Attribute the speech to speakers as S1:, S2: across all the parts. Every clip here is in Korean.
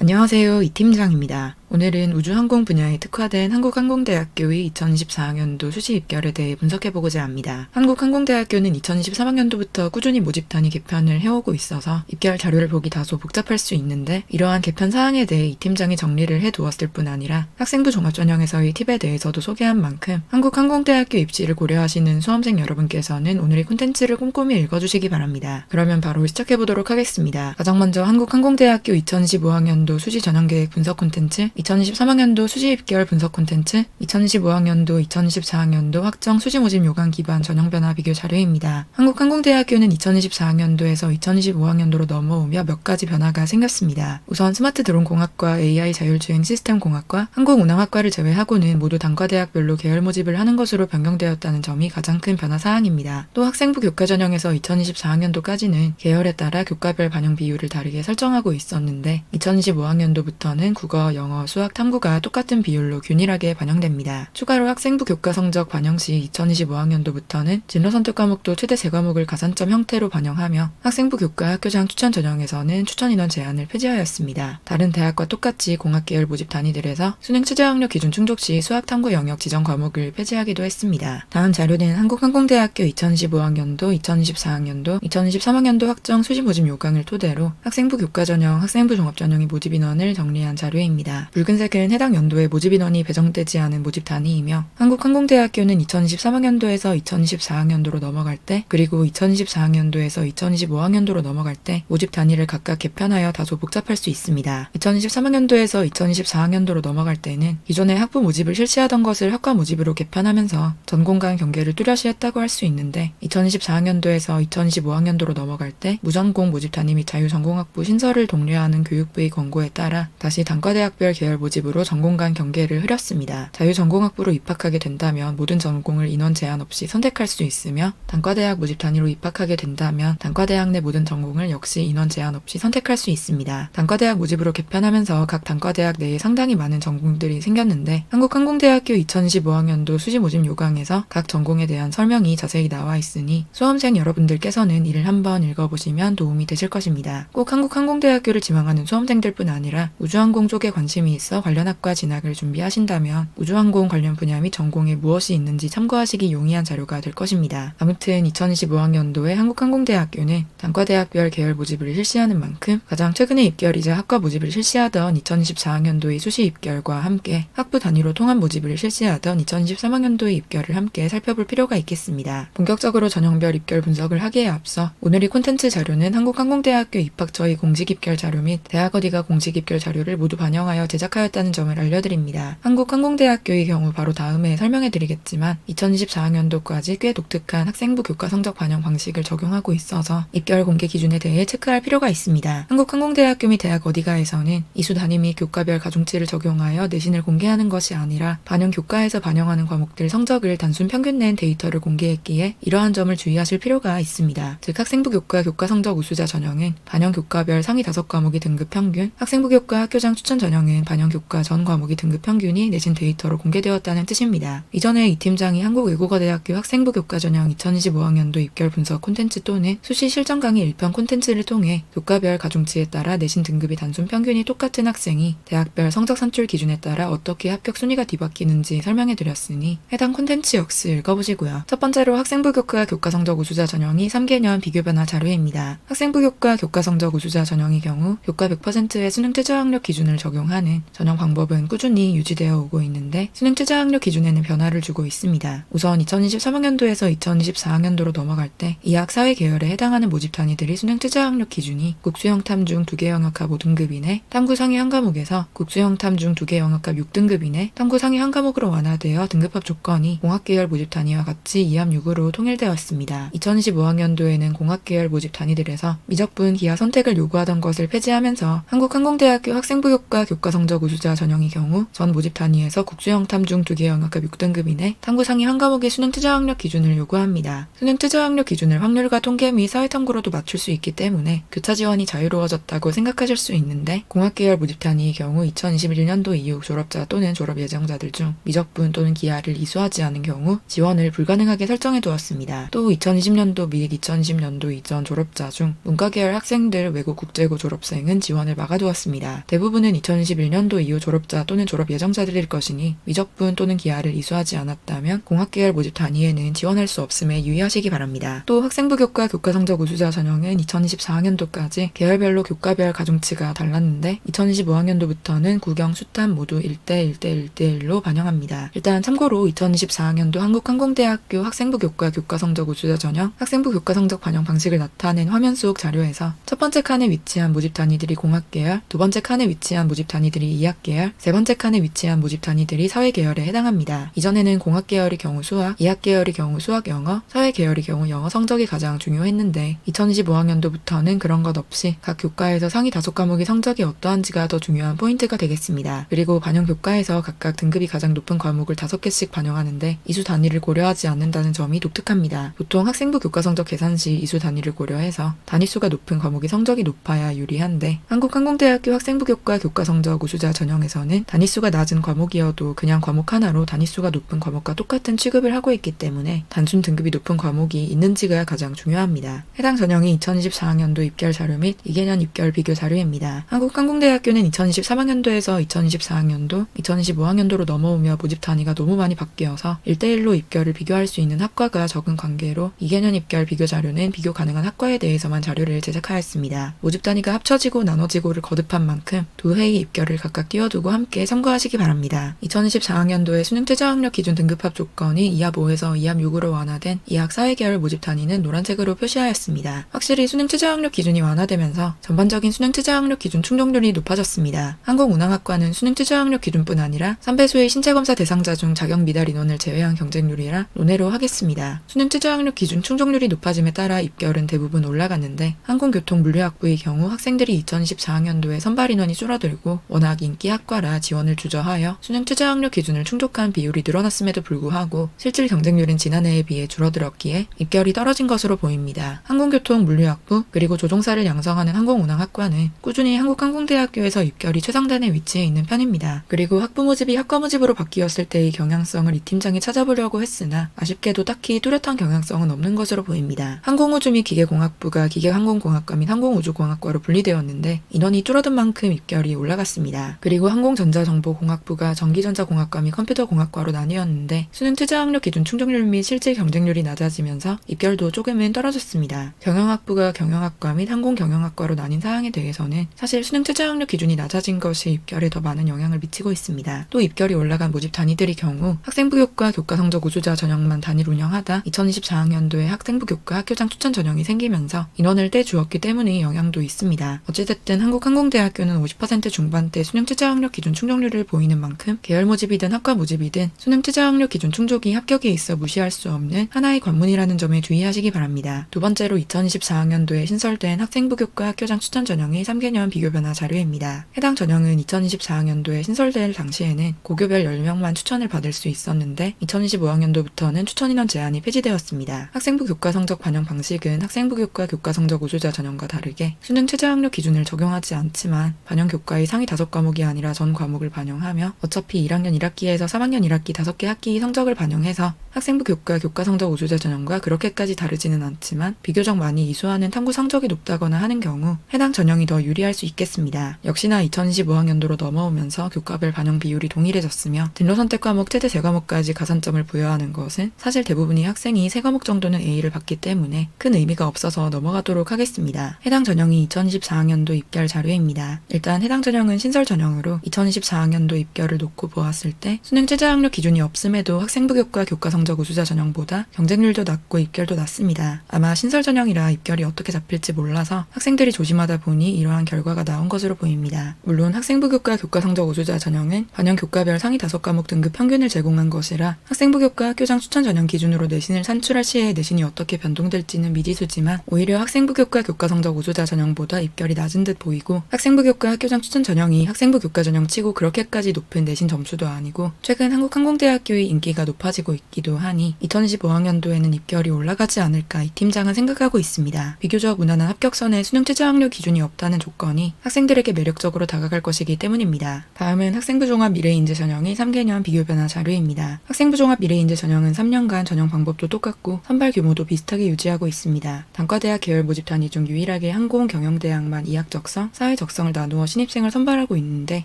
S1: 안녕하세요. 이 팀장입니다. 오늘은 우주항공 분야에 특화된 한국항공대학교의 2024학년도 수시 입결에 대해 분석해보고자 합니다. 한국항공대학교는 2023학년도부터 꾸준히 모집단위 개편을 해오고 있어서 입결 자료를 보기 다소 복잡할 수 있는데 이러한 개편 사항에 대해 이 팀장이 정리를 해두었을 뿐 아니라 학생부 종합전형에서의 팁에 대해서도 소개한 만큼 한국항공대학교 입시를 고려하시는 수험생 여러분께서는 오늘의 콘텐츠를 꼼꼼히 읽어주시기 바랍니다. 그러면 바로 시작해보도록 하겠습니다. 가장 먼저 한국항공대학교 2025학년도 수시 전형계획 분석 콘텐츠, 2023학년도 수시 입결 분석 콘텐츠, 2025학년도, 2024학년도 확정 수시 모집 요강 기반 전형 변화 비교 자료입니다. 한국항공대학교는 2024학년도에서 2025학년도로 넘어오며 몇 가지 변화가 생겼습니다. 우선 스마트 드론 공학과, AI 자율주행 시스템 공학과, 항공운항학과를 제외하고는 모두 단과대학별로 계열 모집을 하는 것으로 변경되었다는 점이 가장 큰 변화 사항입니다. 또 학생부 교과 전형에서 2024학년도까지는 계열에 따라 교과별 반영 비율을 다르게 설정하고 있었는데 2025학년도부터는 국어, 영어, 수학, 탐구가 똑같은 비율로 균일하게 반영됩니다. 추가로 학생부 교과 성적 반영 시 2025학년도부터는 진로 선택 과목도 최대 제 과목을 가산점 형태로 반영하며 학생부 교과 학교장 추천 전형에서는 추천 인원 제한을 폐지하였습니다. 다른 대학과 똑같이 공학 계열 모집 단위들에서 수능 최저학력 기준 충족 시 수학 탐구 영역 지정 과목을 폐지하기도 했습니다. 다음 자료는 한국항공대학교 2025학년도, 2024학년도, 2023학년도 확정 수시 모집 요강을 토대로 학생부 교과 전형, 학생부 종합 전형의 모집 인원을 정리한 자료입니다. 붉은색은 해당 연도에 모집 인원이 배정되지 않은 모집 단위이며 한국항공대학교는 2023학년도에서 2024학년도로 넘어갈 때 그리고 2024학년도에서 2025학년도로 넘어갈 때 모집 단위를 각각 개편하여 다소 복잡할 수 있습니다. 2023학년도에서 2024학년도로 넘어갈 때는 기존에 학부 모집을 실시하던 것을 학과 모집으로 개편하면서 전공 간 경계를 뚜렷이 했다고 할 수 있는데 2024학년도에서 2025학년도로 넘어갈 때 무전공 모집 단위 및 자유전공학부 신설을 독려하는 교육부의 권고에 따라 다시 단과대학별 계열 모집으로 전공 간 경계를 흐렸습니다. 자유전공학부로 입학하게 된다면 모든 전공을 인원 제한 없이 선택할 수 있으며 단과대학 모집 단위로 입학하게 된다면 단과대학 내 모든 전공을 역시 인원 제한 없이 선택할 수 있습니다. 단과대학 모집으로 개편하면서 각 단과대학 내에 상당히 많은 전공들이 생겼는데 한국항공대학교 2025학년도 수시 모집 요강에서 각 전공에 대한 설명이 자세히 나와 있으니 수험생 여러분들께서는 이를 한번 읽어보시면 도움이 되실 것입니다. 꼭 한국항공대학교를 지망하는 수험생들뿐 아니라 우주항공 쪽에 관심이 있어 관련 학과 진학을 준비하신다면 우주항공 관련 분야 및 전공에 무엇이 있는지 참고하시기 용이한 자료가 될 것입니다. 아무튼 2025학년도에 한국항공대학교는 단과대학별 계열 모집을 실시하는 만큼 가장 최근에 입결이자 학과 모집을 실시하던 2024학년도의 수시 입결과 함께 학부 단위로 통합 모집을 실시하던 2023학년도의 입결을 함께 살펴볼 필요가 있겠습니다. 본격적으로 전형별 입결 분석을 하기에 앞서 오늘의 콘텐츠 자료는 한국항공대학교 입학처의 공직 입결 자료 및 대학 어디가 공직 입결 자료를 모두 반영하여 제작하였다는 점을 알려드립니다. 한국항공대학교의 경우 바로 다음에 설명해드리겠지만 2024학년도까지 꽤 독특한 학생부 교과 성적 반영 방식을 적용하고 있어서 입결 공개 기준에 대해 체크할 필요가 있습니다. 한국항공대학교 및 대학 어디가에서는 이수 단위 및 교과별 가중치를 적용하여 내신을 공개하는 것이 아니라 반영 교과에서 반영하는 과목들 성적을 단순 평균 낸 데이터를 공개했기에 이러한 점을 주의하실 필요가 있습니다. 즉 학생부 교과 교과 성적 우수자 전형은 반영 교과별 상위 5과목이 등급 평균, 학생부 교과 학교장 추천 전형은 반영 교과 전 과목이 등급 평균이 내신 데이터로 공개되었다는 뜻입니다. 이전에 이 팀장이 한국외국어대학교 학생부 교과 전형 2025학년도 입결 분석 콘텐츠 또는 수시 실전 강의 1편 콘텐츠를 통해 교과별 가중치에 따라 내신 등급이 단순 평균이 똑같은 학생이 대학별 성적 산출 기준에 따라 어떻게 합격 순위가 뒤바뀌는지 설명해드렸으니 해당 콘텐츠 역시 읽어보시고요. 첫 번째로 학생부 교과 교과 성적 우수자 전형이 3개년 비교 변화 자료입니다. 학생부 교과 교과 성적 우수자 전형의 경우 교과 100%의 수능 최저학력 기준을 적용하는 전형 방법은 꾸준히 유지되어 오고 있는데 수능 최저학력 기준에는 변화를 주고 있습니다. 우선 2023학년도에서 2024학년도로 넘어갈 때 이학 사회 계열에 해당하는 모집 단위들이 수능 최저학력 기준이 국수형 탐 중 2개 영역합 5등급 이내, 탐구 상위 한 과목에서 국수형 탐 중 2개 영역합 6등급 이내, 탐구 상위 한 과목으로 완화되어 등급합 조건이 공학계열 모집 단위와 같이 2합 6으로 통일되었습니다. 2025학년도에는 공학계열 모집 단위들에서 미적분 기하 선택을 요구하던 것을 폐지하면서 한국항공대학교 학생부 교과 교과 성적 성적 우수자 전형의 경우 전 모집 단위에서 국수영탐 중 2개 영역급 6등급 이내 탐구 상위 한 과목의 수능 투자 학력 기준을 요구합니다. 수능 투자 학력 기준을 확률과 통계 및 사회탐구로도 맞출 수 있기 때문에 교차 지원이 자유로워졌다고 생각하실 수 있는데 공학계열 모집 단위의 경우 2021년도 이후 졸업자 또는 졸업 예정자들 중 미적분 또는 기하를 이수하지 않은 경우 지원을 불가능하게 설정해 두었습니다. 또 2020년도 및 2020년도 이전 졸업자 중 문과계열 학생들 외국 국제고 졸업생은 지원을 막아두었습니다. 대부분은 2021년도 이후 졸업자 또는 졸업 예정자들일 것이니 미적분 또는 기하를 이수하지 않았다면 공학계열 모집 단위에는 지원할 수 없음에 유의하시기 바랍니다. 또 학생부 교과 교과성적 우수자 전형은 2024학년도까지 계열별로 교과별 가중치가 달랐는데 2025학년도부터는 국영, 수탐 모두 1대 1대 1대 1로 반영합니다. 일단 참고로 2024학년도 한국항공대학교 학생부 교과 교과성적 우수자 전형 학생부 교과성적 반영 방식을 나타낸 화면 속 자료에서 첫 번째 칸에 위치한 모집 단위들이 공학계열, 두 번째 칸에 위치한 모집 단위들이 이학계열, 세 번째 칸에 위치한 모집 단위들이 사회계열에 해당합니다. 이전에는 공학계열의 경우 수학, 이학계열의 경우 수학 영어, 사회계열의 경우 영어 성적이 가장 중요했는데 2025학년도부터는 그런 것 없이 각 교과에서 상위 5과목의 성적이 어떠한지가 더 중요한 포인트가 되겠습니다. 그리고 반영 교과에서 각각 등급이 가장 높은 과목을 5개씩 반영하는데 이수 단위를 고려하지 않는다는 점이 독특합니다. 보통 학생부 교과 성적 계산 시 이수 단위를 고려해서 단위수가 높은 과목의 성적이 높아야 유리한데 한국항공대학교 학생부 교과 교과 성적 우수자 전형에서는 단위수가 낮은 과목이어도 그냥 과목 하나로 단위수가 높은 과목과 똑같은 취급을 하고 있기 때문에 단순 등급이 높은 과목이 있는지가 가장 중요합니다. 해당 전형이 2024학년도 입결 자료 및 2개년 입결 비교 자료입니다. 한국항공대학교는 2023학년도에서 2024학년도, 2025학년도로 넘어오며 모집 단위가 너무 많이 바뀌어서 1대1로 입결을 비교할 수 있는 학과가 적은 관계로 2개년 입결 비교 자료는 비교 가능한 학과에 대해서만 자료를 제작하였습니다. 모집 단위가 합쳐지고 나눠지고를 거듭한 만큼 두 회의 입결을 각각 띄워두고 함께 참고하시기 바랍니다. 2024학년도의 수능 최저 학력 기준 등급합 조건이 2합 5에서 2합 6으로 완화된 이학 사회계열 모집 단위는 노란색으로 표시하였습니다. 확실히 수능 최저 학력 기준이 완화되면서 전반적인 수능 최저 학력 기준 충족률이 높아졌습니다. 항공운항학과는 수능 최저 학력 기준뿐 아니라 3배수의 신체검사 대상자 중 자격 미달 인원을 제외한 경쟁률이라 논외로 하겠습니다. 수능 최저 학력 기준 충족률이 높아짐에 따라 입결은 대부분 올라갔는데 항공교통물류학부의 경우 학생들이 2024학년도에 선발 인원이 줄어들고 워낙 인기 학과라 지원을 주저하여 수능 최저 학력 기준을 충족한 비율이 늘어났음에도 불구하고 실질 경쟁률은 지난해에 비해 줄어들었기에 입결이 떨어진 것으로 보입니다. 항공교통물류학부 그리고 조종사를 양성하는 항공운항학과는 꾸준히 한국항공대학교에서 입결이 최상단에 위치해 있는 편입니다. 그리고 학부 모집이 학과 모집으로 바뀌었을 때의 경향성을 이 팀장이 찾아보려고 했으나 아쉽게도 딱히 뚜렷한 경향성은 없는 것으로 보입니다. 항공우주 및 기계공학부가 기계항공공학과 및 항공우주공학과로 분리되었는데 인원이 줄어든 만큼 입결이 올라갔습니다. 그리고 항공전자정보공학부가 전기전자공학과 및 컴퓨터공학과로 나뉘었는데 수능 최저 학력 기준 충족률 및 실질 경쟁률이 낮아지면서 입결도 조금은 떨어졌습니다. 경영학부가 경영학과 및 항공경영학과로 나뉜 사항에 대해서는 사실 수능 최저 학력 기준이 낮아진 것이 입결에 더 많은 영향을 미치고 있습니다. 또 입결이 올라간 모집 단위들의 경우 학생부 교과 교과 성적 우수자 전형만 단일 운영하다 2024학년도에 학생부 교과 학교장 추천 전형이 생기면서 인원을 떼주었기 때문에 영향도 있습니다. 어찌됐든 한국항공대학교는 50% 중반대 수능 최저 학력 기준 충족률을 보이는 만큼 계열 모집이든 학과 모집이든 수능 최저 학력 기준 충족이 합격에 있어 무시할 수 없는 하나의 관문이라는 점에 주의하시기 바랍니다. 두 번째로 2024학년도에 신설된 학생부 교과 학교장 추천 전형의 3개년 비교 변화 자료입니다. 해당 전형은 2024학년도에 신설될 당시에는 고교별 10명만 추천을 받을 수 있었는데 2025학년도부터는 추천 인원 제한이 폐지되었습니다. 학생부 교과 성적 반영 방식은 학생부 교과 교과 성적 우수자 전형과 다르게 수능 최저 학력 기준을 적용하지 않지만 반영 교과의 상위 5과목이 아니라 전 과목을 반영하며 어차피 1학년 1학기에서 3학년 1학기 5개 학기 성적을 반영해서 학생부 교과 교과 성적 우수자 전형과 그렇게까지 다르지는 않지만 비교적 많이 이수하는 탐구 성적이 높다거나 하는 경우 해당 전형이 더 유리할 수 있겠습니다. 역시나 2025학년도로 넘어오면서 교과별 반영 비율이 동일해졌으며 진로 선택 과목 최대 3과목까지 가산점을 부여하는 것은 사실 대부분의 학생이 3과목 정도는 A를 받기 때문에 큰 의미가 없어서 넘어가도록 하겠습니다. 해당 전형이 2024학년도 입결 자료입니다. 일단 해당 전형은 신설 전형으로 2024학년도 입결을 놓고 보았을 때 수능 최저 학력 기준이 없음에도 학생부 교과 교과 성적 성적 우수자 전형보다 경쟁률도 낮고 입결도 낮습니다. 아마 신설 전형이라 입결이 어떻게 잡힐지 몰라서 학생들이 조심하다 보니 이러한 결과가 나온 것으로 보입니다. 물론 학생부 교과 교과 성적 우수자 전형은 반영 교과별 상위 5과목 등급 평균을 제공한 것이라 학생부 교과 학교장 추천 전형 기준으로 내신을 산출할 시에 내신이 어떻게 변동될지는 미지수지만 오히려 학생부 교과 교과 성적 우수자 전형보다 입결이 낮은 듯 보이고 학생부 교과 학교장 추천 전형이 학생부 교과 전형 치고 그렇게까지 높은 내신 점수도 아니고 최근 한국항공대학교의 인기가 높아지고 있기도 하니 2025학년도에는 입결이 올라가지 않을까 이 팀장은 생각하고 있습니다. 비교적 무난한 합격선에 수능 최저 학력 기준이 없다는 조건이 학생들에게 매력적으로 다가갈 것이기 때문입니다. 다음은 학생부 종합 미래인재 전형의 3개년 비교 변화 자료입니다. 학생부 종합 미래인재 전형은 3년간 전형 방법도 똑같고 선발 규모도 비슷하게 유지하고 있습니다. 단과대학 계열 모집 단위 중 유일하게 항공경영대학만 이학 적성, 사회 적성을 나누어 신입생을 선발하고 있는데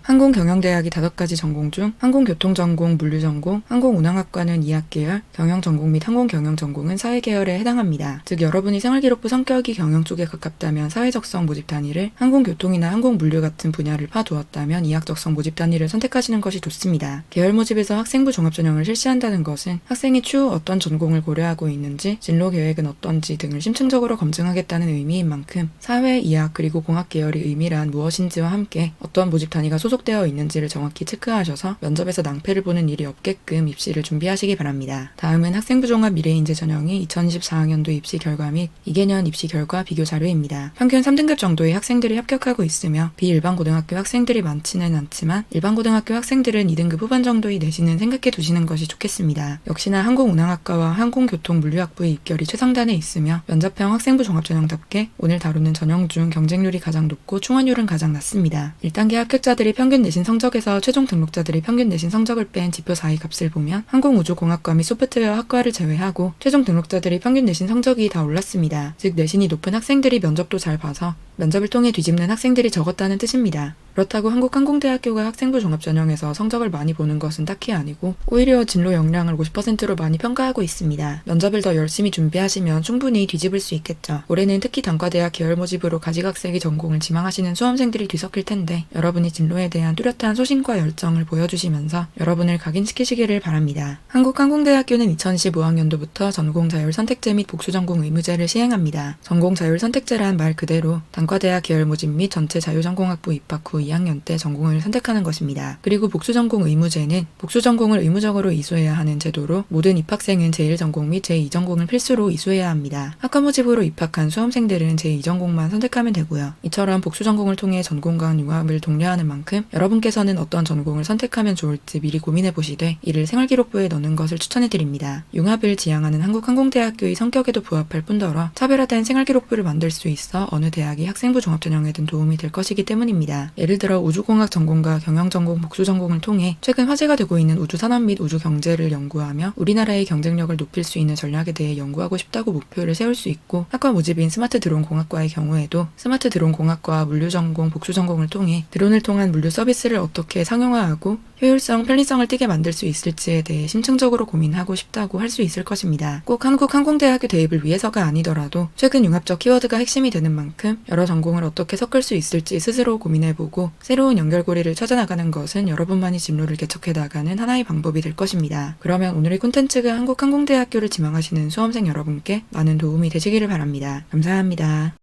S1: 항공경영대학이 5가지 전공 중 항공교통전공, 물류전공, 항공운항학과는 이학 계열, 경영전공 및 항공경영전공은 사회 계열에 해당합니다. 즉 여러분이 생활기록부 성격이 경영 쪽에 가깝다면 사회 적성 모집 단위를, 항공교통이나 항공물류 같은 분야를 파두었다면 이학 적성 모집 단위를 선택하시는 것이 좋습니다. 계열 모집에서 학생부 종합전형을 실시한다는 것은 학생이 추후 어떤 전공을 고려하고 있는지, 진로 계획은 어떤지 등을 심층적으로 검증하겠다는 의미인 만큼 사회, 이학 그리고 공학 계열의 의미란 무엇인지와 함께 어떤 모집 단위가 소속되어 있는지를 정확히 체크하셔서 면접에서 낭패를 보는 일이 없게끔 입시를 준비하시기 바랍니다. 다음은 학생부 종합 미래인재 전형의 2024학년도 입시 결과 및 2개년 입시 결과 비교 자료입니다. 평균 3등급 정도의 학생들이 합격하고 있으며 비일반 고등학교 학생들이 많지는 않지만 일반 고등학교 학생들은 2등급 후반 정도의 내신은 생각해 두시는 것이 좋겠습니다. 역시나 항공운항학과와 항공교통물류학부의 입결이 최상단에 있으며 면접형 학생부 종합전형답게 오늘 다루는 전형 중 경쟁률이 가장 높고 충원율은 가장 낮습니다. 1단계 합격자들이 평균 내신 성적에서 최종 등록자들이 평균 내신 성적을 뺀 지표 4의 값을 보면 항공우주공학과 및 소프트웨어 학과를 제외하고 최종 등록자들이 평균 내신 성적이 다 올랐습니다. 즉 내신이 높은 학생들이 면접도 잘 봐서 면접을 통해 뒤집는 학생들이 적었다는 뜻입니다. 그렇다고 한국항공대학교가 학생부 종합전형에서 성적을 많이 보는 것은 딱히 아니고 오히려 진로 역량을 50%로 많이 평가하고 있습니다. 면접을 더 열심히 준비하시면 충분히 뒤집을 수 있겠죠. 올해는 특히 단과대학 계열 모집으로 가지각색의 전공을 지망하시는 수험생들이 뒤섞일 텐데 여러분이 진로에 대한 뚜렷한 소신과 열정을 보여주시면서 여러분을 각인시키시기를 바랍니다. 한국항공대학교는 2015학년도부터 전공 자율 선택제 및 복수 전공 의무제를 시행합니다. 전공 자율 선택제란 말 그대로 단과대학 계열 모집 및 전체 자유전공학부 입학 후 2학년 때 전공을 선택하는 것입니다. 그리고 복수전공 의무제는 복수전공을 의무적으로 이수해야 하는 제도로 모든 입학생은 제1전공 및 제2전공을 필수로 이수해야 합니다. 학과 모집으로 입학한 수험생들은 제2전공만 선택하면 되고요. 이처럼 복수전공을 통해 전공 간 융합을 독려하는 만큼 여러분께서는 어떤 전공을 선택하면 좋을지 미리 고민해보시되 이를 생활기록부에 넣는 것을 추천해드립니다. 융합을 지향하는 한국항공대학교의 성격에도 부합할 뿐더러 차별화된 생활기록부를 만들 수 있어 어느 대학이 학생부 종합전형에든 도움이 될 것이기 때문입니다. 예를 들어 우주공학 전공과 경영전공, 복수전공을 통해 최근 화제가 되고 있는 우주산업 및 우주경제를 연구하며 우리나라의 경쟁력을 높일 수 있는 전략에 대해 연구하고 싶다고 목표를 세울 수 있고 학과 모집인 스마트 드론 공학과의 경우에도 스마트 드론 공학과 물류전공, 복수전공을 통해 드론을 통한 물류 서비스를 어떻게 상용화하고 효율성, 편리성을 띠게 만들 수 있을지에 대해 심층적으로 고민하고 싶다고 할 수 있을 것입니다. 꼭 한국항공대학교 대입을 위해서가 아니더라도 최근 융합적 키워드가 핵심이 되는 만큼 여러 전공을 어떻게 섞을 수 있을지 스스로 고민해보고 새로운 연결고리를 찾아나가는 것은 여러분만이 진로를 개척해 나가는 하나의 방법이 될 것입니다. 그러면 오늘의 콘텐츠가 한국항공대학교를 지망하시는 수험생 여러분께 많은 도움이 되시기를 바랍니다. 감사합니다.